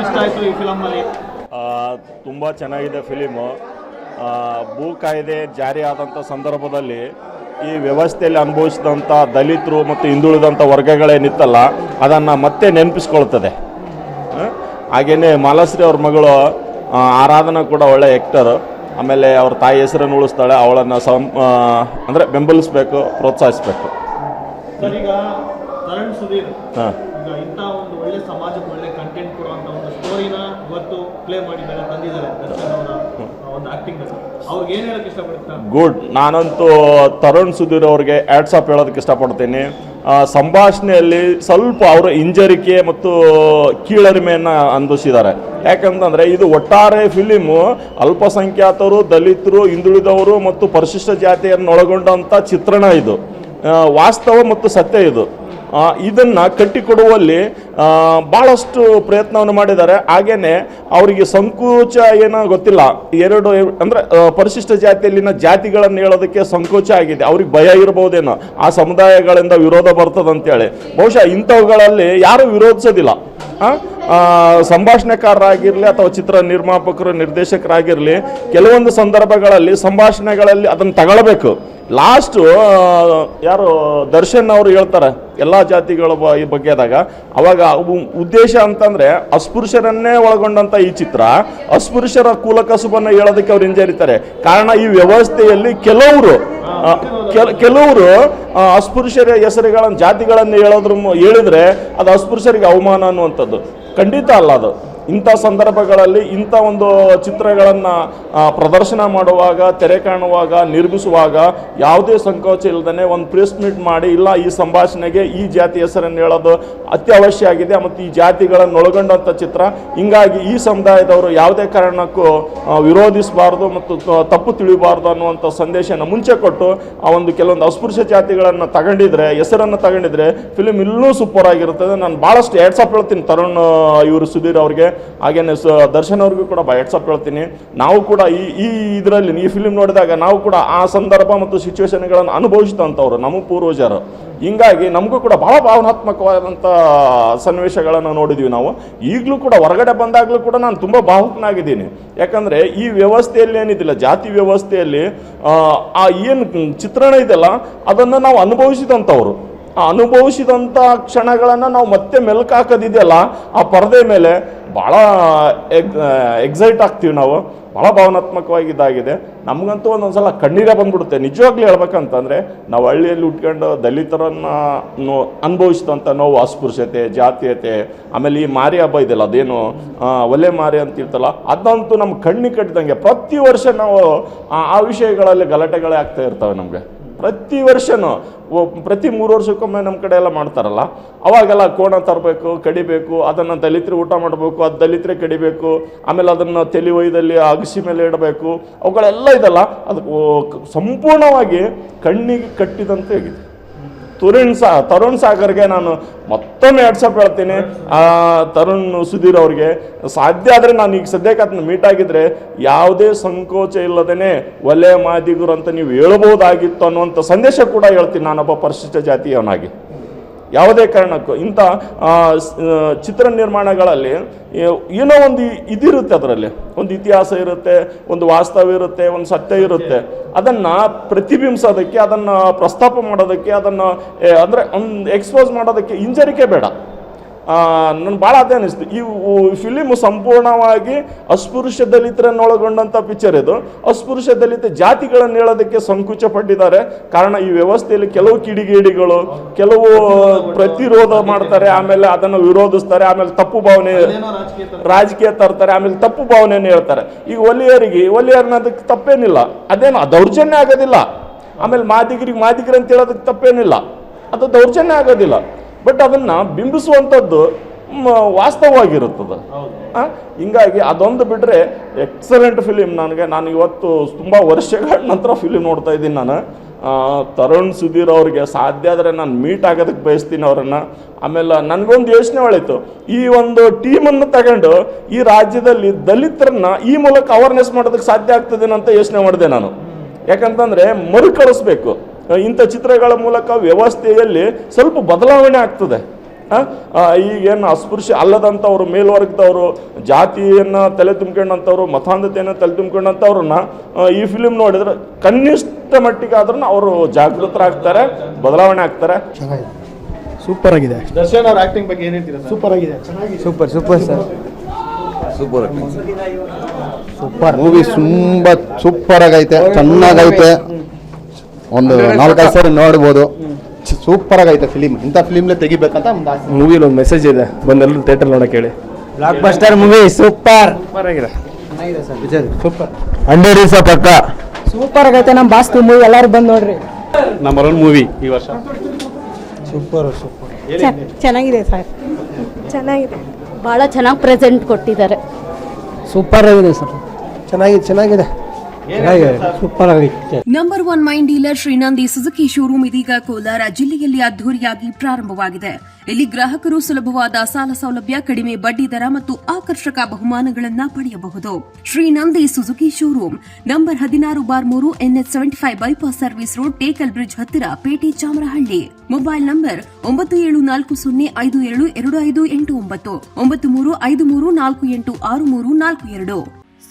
ಇಷ್ಟ ಆಯಿತು ಈ ಫಿಲಮಲ್ಲಿ? ತುಂಬ ಚೆನ್ನಾಗಿದೆ ಫಿಲಿಮು. ಭೂ ಕಾಯ್ದೆ ಜಾರಿ ಆದಂಥ ಸಂದರ್ಭದಲ್ಲಿ ಈ ವ್ಯವಸ್ಥೆಯಲ್ಲಿ ಅನುಭವಿಸಿದಂಥ ದಲಿತರು ಮತ್ತು ಹಿಂದುಳಿದಂಥ ವರ್ಗಗಳೇನಿತ್ತಲ್ಲ ಅದನ್ನು ಮತ್ತೆ ನೆನಪಿಸ್ಕೊಳ್ತದೆ. ಹಾಗೆಯೇ ಮಾಲಾಶ್ರೀ ಅವ್ರ ಮಗಳು ಆರಾಧನಾ ಕೂಡ ಒಳ್ಳೆ ಆ್ಯಕ್ಟರ್. ಆಮೇಲೆ ಅವ್ರ ತಾಯಿ ಹೆಸರನ್ನು ಉಳಿಸ್ತಾಳೆ. ಅವಳನ್ನು ಅಂದರೆ ಬೆಂಬಲಿಸಬೇಕು, ಪ್ರೋತ್ಸಾಹಿಸಬೇಕು. ಸರ್, ಈಗ ತರುಣ್ ಸುಧೀರ್ ಈಗ ಇಂಥ ಒಂದು ಒಳ್ಳೆ ಸಮಾಜಕ್ಕೆ ಒಳ್ಳೆ ಕಂಟೆಂಟ್ ಕೊಡುವಂಥ ಒಂದು ಸ್ಟೋರಿನ ಇವತ್ತು ಪ್ಲೇ ಮಾಡಿದ್ದಾರೆ, ತಂದಿದ್ದಾರೆ ದರ್ಶನ್ ಅವರ ಒಂದು ಆಕ್ಟಿಂಗ್. ಅವ್ರಿಗೆ ಏನು ಹೇಳಕ್ಕೆ ಇಷ್ಟಪಡ್ತಾರೆ? ಗುಡ್. ನಾನಂತೂ ತರುಣ್ ಸುಧೀರ್ ಅವ್ರಿಗೆ ಹ್ಯಾಟ್ಸ್ ಆಫ್ ಹೇಳೋದಕ್ಕೆ ಇಷ್ಟಪಡ್ತೀನಿ. ಸಂಭಾಷಣೆಯಲ್ಲಿ ಸ್ವಲ್ಪ ಅವರ ಹಿಂಜರಿಕೆ ಮತ್ತು ಕೀಳರಿಮೆಯನ್ನು ಅನುಭವಿಸಿದ್ದಾರೆ. ಯಾಕಂತಂದರೆ ಇದು ಒಟ್ಟಾರೆ ಫಿಲಿಮು ಅಲ್ಪಸಂಖ್ಯಾತರು, ದಲಿತರು, ಹಿಂದುಳಿದವರು ಮತ್ತು ಪರಿಶಿಷ್ಟ ಜಾತಿಯನ್ನು ಒಳಗೊಂಡಂಥ ಚಿತ್ರಣ. ಇದು ವಾಸ್ತವ ಮತ್ತು ಸತ್ಯ. ಇದನ್ನು ಕಟ್ಟಿಕೊಡುವಲ್ಲಿ ಭಾಳಷ್ಟು ಪ್ರಯತ್ನವನ್ನು ಮಾಡಿದ್ದಾರೆ. ಹಾಗೆಯೇ ಅವರಿಗೆ ಸಂಕೋಚ ಏನೋ ಗೊತ್ತಿಲ್ಲ. ಅಂದರೆ ಪರಿಶಿಷ್ಟ ಜಾತಿಯಲ್ಲಿನ ಜಾತಿಗಳನ್ನು ಹೇಳೋದಕ್ಕೆ ಸಂಕೋಚ ಆಗಿದೆ. ಅವ್ರಿಗೆ ಭಯ ಇರ್ಬೋದೇನೋ, ಆ ಸಮುದಾಯಗಳಿಂದ ವಿರೋಧ ಬರ್ತದಂತೇಳಿ. ಬಹುಶಃ ಇಂಥವುಗಳಲ್ಲಿ ಯಾರೂ ವಿರೋಧಿಸೋದಿಲ್ಲ. ಸಂಭಾಷಣೆಕಾರರಾಗಿರಲಿ ಅಥವಾ ಚಿತ್ರ ನಿರ್ಮಾಪಕರು, ನಿರ್ದೇಶಕರಾಗಿರಲಿ, ಕೆಲವೊಂದು ಸಂದರ್ಭಗಳಲ್ಲಿ ಸಂಭಾಷಣೆಗಳಲ್ಲಿ ಅದನ್ನು ತಗೊಳ್ಬೇಕು. ಲಾಸ್ಟು ಯಾರು ದರ್ಶನ್ ಅವರು ಹೇಳ್ತಾರೆ ಎಲ್ಲ ಜಾತಿಗಳ ಈ ಬಗ್ಗೆದಾಗ, ಅವಾಗ ಉದ್ದೇಶ ಅಂತಂದರೆ ಅಸ್ಪೃಶ್ಯರನ್ನೇ ಒಳಗೊಂಡಂಥ ಈ ಚಿತ್ರ ಅಸ್ಪೃಶ್ಯರ ಕೂಲಕಸುಬನ್ನು ಹೇಳೋದಕ್ಕೆ ಅವ್ರು ಹಿಂಜರಿತಾರೆ. ಕಾರಣ ಈ ವ್ಯವಸ್ಥೆಯಲ್ಲಿ ಕೆಲವರು ಅಸ್ಪೃಶ್ಯರ ಹೆಸರುಗಳನ್ನು, ಜಾತಿಗಳನ್ನು ಹೇಳಿದ್ರೆ ಅದು ಅಸ್ಪೃಶ್ಯರಿಗೆ ಅವಮಾನ ಅನ್ನುವಂಥದ್ದು ಖಂಡಿತ ಅಲ್ಲ. ಅದು ಇಂಥ ಸಂದರ್ಭಗಳಲ್ಲಿ ಇಂಥ ಒಂದು ಚಿತ್ರಗಳನ್ನು ಪ್ರದರ್ಶನ ಮಾಡುವಾಗ, ತೆರೆ ಕಾಣುವಾಗ, ನಿರ್ಮಿಸುವಾಗ ಯಾವುದೇ ಸಂಕೋಚ ಇಲ್ಲದೇ ಒಂದು ಪ್ರೆಸ್ ಮೀಟ್ ಮಾಡಿ, ಇಲ್ಲ ಈ ಸಂಭಾಷಣೆಗೆ ಈ ಜಾತಿ ಹೆಸರನ್ನು ಹೇಳೋದು ಅತ್ಯವಶ್ಯ ಆಗಿದೆ ಮತ್ತು ಈ ಜಾತಿಗಳನ್ನು ಒಳಗೊಂಡಂಥ ಚಿತ್ರ, ಹಿಂಗಾಗಿ ಈ ಸಮುದಾಯದವರು ಯಾವುದೇ ಕಾರಣಕ್ಕೂ ವಿರೋಧಿಸಬಾರ್ದು ಮತ್ತು ತಪ್ಪು ತಿಳಿಬಾರ್ದು ಅನ್ನುವಂಥ ಸಂದೇಶನ ಮುಂಚೆ ಕೊಟ್ಟು ಆ ಒಂದು ಕೆಲವೊಂದು ಅಸ್ಪೃಶ್ಯ ಜಾತಿಗಳನ್ನು ತಗೊಂಡಿದ್ರೆ, ಹೆಸರನ್ನು ತಗೊಂಡಿದ್ರೆ ಫಿಲಿಮ್ ಇನ್ನೂ ಸೂಪರ್ ಆಗಿರುತ್ತದೆ. ನಾನು ಭಾಳಷ್ಟು ಹ್ಯಾಟ್ಸ್ ಆಫ್ ಹೇಳ್ತೀನಿ ತರುಣ್ ಇವರು ಸುಧೀರ್ ಅವ್ರಿಗೆ. ಹಾಗೇನೆ ದರ್ಶನ್ ಅವ್ರಿಗೂ ಕೂಡ ಹ್ಯಾಟ್ಸ್ ಆಫ್ ಹೇಳ್ತೀನಿ. ನಾವು ಕೂಡ ಈ ಇದರಲ್ಲಿ ಈ ಫಿಲಿಮ್ ನೋಡಿದಾಗ ನಾವು ಕೂಡ ಆ ಸಂದರ್ಭ ಮತ್ತು ಸಿಚುವೇಶನ್ಗಳನ್ನು ಅನುಭವಿಸಿದಂಥವ್ರು ನಮ್ಮ ಪೂರ್ವಜರು. ಹಿಂಗಾಗಿ ನಮಗೂ ಕೂಡ ಭಾಳ ಭಾವನಾತ್ಮಕವಾದಂಥ ಸನ್ನಿವೇಶಗಳನ್ನು ನೋಡಿದ್ವಿ ನಾವು. ಈಗಲೂ ಕೂಡ ಹೊರಗಡೆ ಬಂದಾಗಲೂ ಕೂಡ ನಾನು ತುಂಬ ಭಾವುಕನಾಗಿದ್ದೀನಿ. ಯಾಕಂದರೆ ಈ ವ್ಯವಸ್ಥೆಯಲ್ಲಿ ಏನಿದಿಲ್ಲ, ಜಾತಿ ವ್ಯವಸ್ಥೆಯಲ್ಲಿ ಆ ಏನು ಚಿತ್ರಣ ಇದೆಯಲ್ಲ ಅದನ್ನು ನಾವು ಅನುಭವಿಸಿದಂಥವ್ರು. ಅನುಭವಿಸಿದಂಥ ಕ್ಷಣಗಳನ್ನು ನಾವು ಮತ್ತೆ ಮೆಲುಕು ಹಾಕೋದಿದೆಯಲ್ಲ ಆ ಪರದೆ ಮೇಲೆ ಭಾಳ ಎಕ್ಸೈಟ್ ಆಗ್ತೀವಿ ನಾವು. ಭಾಳ ಭಾವನಾತ್ಮಕವಾಗಿದ್ದಾಗಿದೆ. ನಮಗಂತೂ ಒಂದೊಂದು ಸಲ ಕಣ್ಣೀರೇ ಬಂದ್ಬಿಡುತ್ತೆ ನಿಜವಾಗ್ಲೂ ಹೇಳ್ಬೇಕಂತಂದರೆ. ನಾವು ಹಳ್ಳಿಯಲ್ಲಿ ಉಟ್ಕೊಂಡು ದಲಿತರನ್ನು ಅನುಭವಿಸಿದಂಥ ನೋವು, ಅಸ್ಪೃಶ್ಯತೆ, ಜಾತೀಯತೆ, ಆಮೇಲೆ ಈ ಮಾರಿ ಹಬ್ಬ ಇದೆಯಲ್ಲ ಅದೇನು ಒಲೆ ಮಾರಿ ಅಂತಿರ್ತಲ್ಲ, ಅದಂತೂ ನಮ್ಮ ಕಣ್ಣಿಗೆ ಕಟ್ಟಿದಂಗೆ ಪ್ರತಿ ವರ್ಷ ನಾವು ಆ ವಿಷಯಗಳಲ್ಲಿ ಗಲಾಟೆಗಳೇ ಆಗ್ತಾ ಇರ್ತವೆ ನಮಗೆ. ಪ್ರತಿ ವರ್ಷವೂ ಪ್ರತಿ 3 ವರ್ಷಕ್ಕೊಮ್ಮೆ ನಮ್ಮ ಕಡೆ ಎಲ್ಲ ಮಾಡ್ತಾರಲ್ಲ, ಅವಾಗೆಲ್ಲ ಕೋಣ ತರಬೇಕು, ಕಡಿಬೇಕು, ಅದನ್ನು ದಲಿತರು ಊಟ ಮಾಡಬೇಕು, ಅದು ದಲಿತರೇ ಕಡಿಬೇಕು, ಆಮೇಲೆ ಅದನ್ನು ತಲೆ ಒಯ್ದಲ್ಲಿ ಅಗಸಿ ಮೇಲೆ ಇಡಬೇಕು, ಅವುಗಳೆಲ್ಲ ಇದಲ್ಲ ಅದು ಸಂಪೂರ್ಣವಾಗಿ ಕಣ್ಣಿಗೆ ಕಟ್ಟಿದಂತೆ ಆಗಿದೆ. ತರುಣ್ ಸಾಗರ್ಗೆ ನಾನು ಮತ್ತೊಮ್ಮೆ ಹ್ಯಾಟ್ಸ್ ಆಫ್ ಹೇಳ್ತೀನಿ. ತರುಣ್ ಸುಧೀರ್ ಅವ್ರಿಗೆ ಸಾಧ್ಯ ಆದರೆ ನಾನು ಈಗ ಸದ್ಯಕ್ಕೆ ಅದನ್ನ ಮೀಟ್ ಆಗಿದ್ರೆ ಯಾವುದೇ ಸಂಕೋಚ ಇಲ್ಲದೇ ಒಲೆ ಮಾದಿಗರು ಅಂತ ನೀವು ಹೇಳ್ಬೋದಾಗಿತ್ತು ಅನ್ನುವಂಥ ಸಂದೇಶ ಕೂಡ ಹೇಳ್ತೀನಿ ನಾನೊಬ್ಬ ಪರಿಶಿಷ್ಟ ಜಾತಿಯವನಾಗಿ. ಯಾವುದೇ ಕಾರಣಕ್ಕೂ ಇಂಥ ಚಿತ್ರ ನಿರ್ಮಾಣಗಳಲ್ಲಿ ಏನೋ ಒಂದು ಇದಿರುತ್ತೆ, ಅದರಲ್ಲಿ ಒಂದು ಇತಿಹಾಸ ಇರುತ್ತೆ, ಒಂದು ವಾಸ್ತವ ಇರುತ್ತೆ, ಒಂದು ಸತ್ಯ ಇರುತ್ತೆ. ಅದನ್ನು ಪ್ರತಿಬಿಂಬಿಸೋದಕ್ಕೆ, ಅದನ್ನು ಪ್ರಸ್ತಾಪ ಮಾಡೋದಕ್ಕೆ, ಅದನ್ನು ಅಂದರೆ ಒಂದು ಎಕ್ಸ್ಪೋಸ್ ಮಾಡೋದಕ್ಕೆ ಹಿಂಜರಿಕೆ ಬೇಡ. ನನ್ಗೆ ಭಾಳ ಅದೇ ಅನ್ನಿಸ್ತು. ಈ ಫಿಲಿಮು ಸಂಪೂರ್ಣವಾಗಿ ಅಸ್ಪೃಶ್ಯ ದಲಿತರನ್ನೊಳಗೊಂಡಂಥ ಪಿಕ್ಚರ್ ಇದು. ಅಸ್ಪೃಶ್ಯ ದಲಿತ ಜಾತಿಗಳನ್ನು ಹೇಳೋದಕ್ಕೆ ಸಂಕೋಚ ಪಟ್ಟಿದ್ದಾರೆ. ಕಾರಣ ಈ ವ್ಯವಸ್ಥೆಯಲ್ಲಿ ಕೆಲವು ಕಿಡಿಗೇಡಿಗಳು ಕೆಲವು ಪ್ರತಿರೋಧ ಮಾಡ್ತಾರೆ, ಆಮೇಲೆ ಅದನ್ನು ವಿರೋಧಿಸ್ತಾರೆ, ಆಮೇಲೆ ತಪ್ಪು ಭಾವನೆ ರಾಜಕೀಯ ತರ್ತಾರೆ, ಆಮೇಲೆ ತಪ್ಪು ಭಾವನೆಯನ್ನು ಹೇಳ್ತಾರೆ. ಈಗ ಒಲಿಯರ್ನ ಅದಕ್ಕೆ ತಪ್ಪೇನಿಲ್ಲ, ಅದೇನು ದೌರ್ಜನ್ಯ ಆಗೋದಿಲ್ಲ. ಆಮೇಲೆ ಮಾದಿಗರು ಅಂತ ಹೇಳೋದಕ್ಕೆ ತಪ್ಪೇನಿಲ್ಲ, ಅದು ದೌರ್ಜನ್ಯ ಆಗೋದಿಲ್ಲ. ಬಟ್ ಅದನ್ನು ಬಿಂಬಿಸುವಂಥದ್ದು ವಾಸ್ತವವಾಗಿರುತ್ತದೆ. ಹಿಂಗಾಗಿ ಅದೊಂದು ಬಿಟ್ಟರೆ ಎಕ್ಸಲೆಂಟ್ ಫಿಲಿಮ್. ನಾನು ಇವತ್ತು ತುಂಬ ವರ್ಷಗಳ ನಂತರ ಫಿಲಿಮ್ ನೋಡ್ತಾ ಇದ್ದೀನಿ. ನಾನು ತರುಣ್ ಸುಧೀರ್ ಅವ್ರಿಗೆ ಸಾಧ್ಯ ಆದರೆ ನಾನು ಮೀಟ್ ಆಗೋದಕ್ಕೆ ಬಯಸ್ತೀನಿ ಅವರನ್ನು. ಆಮೇಲೆ ನನಗೊಂದು ಯೋಚನೆ ಹೊಳಿತು, ಈ ಒಂದು ಟೀಮನ್ನು ತಗೊಂಡು ಈ ರಾಜ್ಯದಲ್ಲಿ ದಲಿತರನ್ನ ಈ ಮೂಲಕ ಅವೇರ್ನೆಸ್ ಮಾಡೋದಕ್ಕೆ ಸಾಧ್ಯ ಆಗ್ತದೇನೋ ಅಂತ ಯೋಚನೆ ಮಾಡಿದೆ ನಾನು. ಯಾಕಂತಂದರೆ ಮರುಕಳಿಸ್ಬೇಕು. ಇಂಥ ಚಿತ್ರಗಳ ಮೂಲಕ ವ್ಯವಸ್ಥೆಯಲ್ಲಿ ಸ್ವಲ್ಪ ಬದಲಾವಣೆ ಆಗ್ತದೆ. ಈಗೇನು ಅಸ್ಪೃಶ್ಯ ಅಲ್ಲದಂಥವ್ರು, ಮೇಲ್ವರ್ಗದವರು, ಜಾತಿಯನ್ನು ತಲೆ ತುಂಬ್ಕೊಂಡಂಥವ್ರು, ಮತಾಂಧತೆಯನ್ನು ತಲೆ ತುಂಬ್ಕೊಂಡಂಥವ್ರನ್ನ ಈ ಫಿಲಿಮ್ ನೋಡಿದ್ರೆ ಕನಿಷ್ಠ ಮಟ್ಟಿಗೆ ಆದ್ರೂ ಅವರು ಜಾಗೃತರಾಗ್ತಾರೆ, ಬದಲಾವಣೆ ಆಗ್ತಾರೆ. ಸೂಪರ್ ಆಗಿದೆ. ದರ್ಶನ್ ಅವ್ರ ಆಕ್ಟಿಂಗ್ ಬಗ್ಗೆ ಏನ್ ಹೇಳ್ತೀರಾ? ಸೂಪರ್ ಆಗಿದೆ. Super sir. ಸೂಪರ್ ಮೂವಿ ತುಂಬ ಸೂಪರ್ ಆಗೈತೆ, ಚೆನ್ನಾಗೈತೆ. ಒಂದು 4-5 ಸಾರಿ ನೋಡ್ಬೋದು. ಸೂಪರ್ ಆಗೈತೆ ಫಿಲಿಮ್. ಇಂಥ ಫಿಲಿಮ್ಲೇ ತೆಗಿಬೇಕಂತ ಮೂವಿಲಿ ಒಂದು ಮೆಸೇಜ್ ಇದೆ, ಬಂದೆಲ್ಲರೂ ಥಿಯೇಟರ್ ನೋಡಕ್ಕೆ ಹೇಳಿ. ಬ್ಲಾಕ್ ಬಸ್ಟರ್ ಮೂವಿ ಸೂಪರ್ ಆಗಿದೆ. ಸೂಪರ್ 100 ಪಕ್ಕ ಸೂಪರ್ ಆಗೈತೆ. ನಮ್ಮ ಬಾಸ್ತು ಮೂವಿ ಎಲ್ಲರೂ ಬಂದು ನೋಡ್ರಿ. ನಂಬರ್ 1 ಮೂವಿ ಈ ವರ್ಷ. ಸೂಪರ್ ಚೆನ್ನಾಗಿದೆ ಸರ್, ಚೆನ್ನಾಗಿದೆ. ಭಾಳ ಚೆನ್ನಾಗಿ ಪ್ರೆಸೆಂಟ್ ಕೊಟ್ಟಿದ್ದಾರೆ. ಸೂಪರ್ ಆಗಿದೆ ಸರ್, ಚೆನ್ನಾಗಿದೆ. ಸೂಪರ್ ಆಗೈತೆ. Number 1 main dealer Srinandi Suzuki showroom ಇದೀಗ ಕೋಲಾರ ಜಿಲ್ಲೆಯಲ್ಲಿ ಅದ್ದೂರಿಯಾಗಿ ಪ್ರಾರಂಭವಾಗಿದೆ. ಇಲ್ಲಿ ಗ್ರಾಹಕರು ಸುಲಭವಾದ ಸಾಲ ಸೌಲಭ್ಯ, ಕಡಿಮೆ ಬಡ್ಡಿ ದರ ಮತ್ತು ಆಕರ್ಷಕ ಬಹುಮಾನಗಳನ್ನು ಪಡೆಯಬಹುದು. Srinandi Suzuki showroom number 16/3 NH 75 bypass service road, Tekal bridge ಹತ್ತಿರ, ಪೇಟೆ, ಚಾಮರಹಳ್ಳಿ. Mobile number 9740525289 9353486342.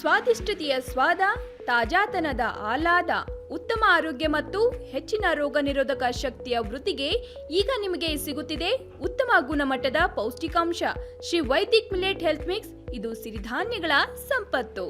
ಸ್ವಾದಿಷ್ಟತೆಯ ಸ್ವಾದ, ತಾಜಾತನದ ಆಹ್ಲಾದ, ಉತ್ತಮ ಆರೋಗ್ಯ ಮತ್ತು ಹೆಚ್ಚಿನ ರೋಗ ನಿರೋಧಕ ಶಕ್ತಿಯ ವೃದ್ಧಿಗೆ ಈಗ ನಿಮಗೆ ಸಿಗುತ್ತಿದೆ ಉತ್ತಮ ಗುಣಮಟ್ಟದ ಪೌಷ್ಟಿಕಾಂಶ. Shri Vaidik millet health mix. ಇದು ಸಿರಿಧಾನ್ಯಗಳ ಸಂಪತ್ತು.